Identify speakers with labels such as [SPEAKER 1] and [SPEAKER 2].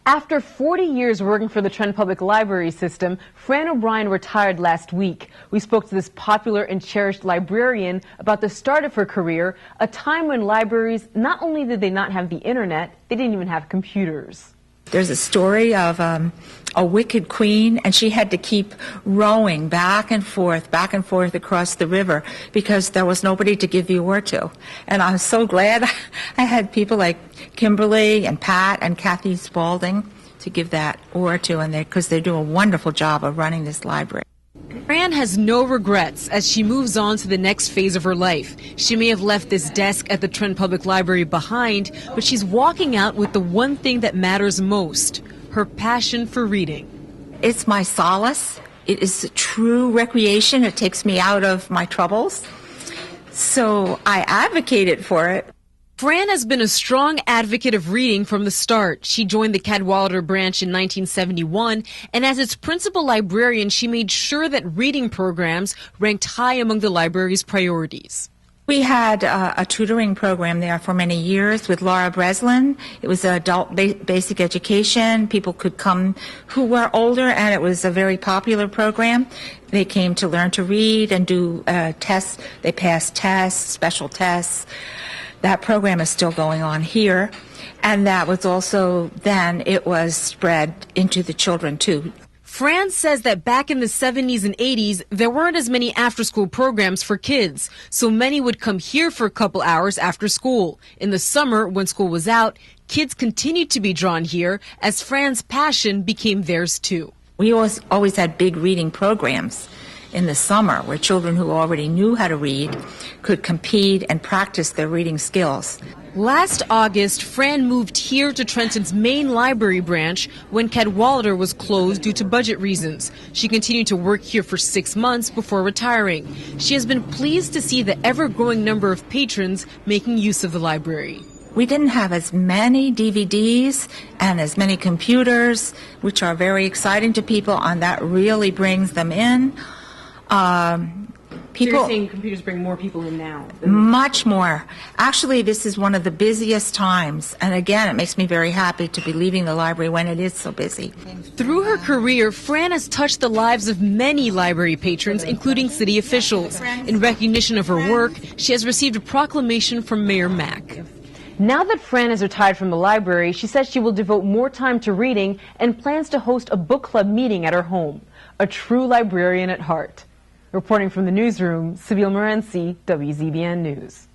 [SPEAKER 1] After 40 years working for the Trenton Public Library system, Fran O'Brien retired last week. We spoke to this popular and cherished librarian about the start of her career, a time when libraries, not only did they not have the internet, they didn't even have computers.
[SPEAKER 2] There's a story of a wicked queen, and she had to keep rowing back and forth across the river because there was nobody to give the oar to. And I'm so glad I had people like Kimberly and Pat and Kathy Spalding to give that oar to, and because they do a wonderful job of running this library.
[SPEAKER 3] Fran has no regrets as she moves on to the next phase of her life. She may have left this desk at the Trenton Public Library behind, but she's walking out with the one thing that matters most, her passion for reading.
[SPEAKER 2] It's my solace. It is a true recreation. It takes me out of my troubles. So I advocated for it.
[SPEAKER 3] Fran has been a strong advocate of reading from the start. She joined the Cadwallader branch in 1971, and as its principal librarian, she made sure that reading programs ranked high among the library's priorities.
[SPEAKER 2] We had a tutoring program there for many years with Laura Breslin. It was adult basic education. People could come who were older, and it was a very popular program. They came to learn to read and do tests. They passed tests, special tests. That program is still going on here, and that was also, then it was spread into the children too.
[SPEAKER 3] Fran says that back in the 70s and 80s, there weren't as many after-school programs for kids, so many would come here for a couple hours after school. In the summer, when school was out, kids continued to be drawn here as Fran's passion became theirs too.
[SPEAKER 2] We always had big reading programs in the summer where children who already knew how to read could compete and practice their reading skills.
[SPEAKER 3] Last August, Fran moved here to Trenton's main library branch when Cadwallader was closed due to budget reasons. She continued to work here for 6 months before retiring. She has been pleased to see the ever-growing number of patrons making use of the library.
[SPEAKER 2] We didn't have as many DVDs and as many computers, which are very exciting to people, and that really brings them in.
[SPEAKER 1] So you're saying computers bring more people in now?
[SPEAKER 2] Much more. Actually, this is one of the busiest times. And again, it makes me very happy to be leaving the library when it is so busy.
[SPEAKER 3] Through her career, Fran has touched the lives of many library patrons, including city officials. In recognition of her work, she has received a proclamation from Mayor Mack.
[SPEAKER 1] Now that Fran is retired from the library, she says she will devote more time to reading and plans to host a book club meeting at her home. A true librarian at heart. Reporting from the newsroom, Sibyl Morency, WZBN News.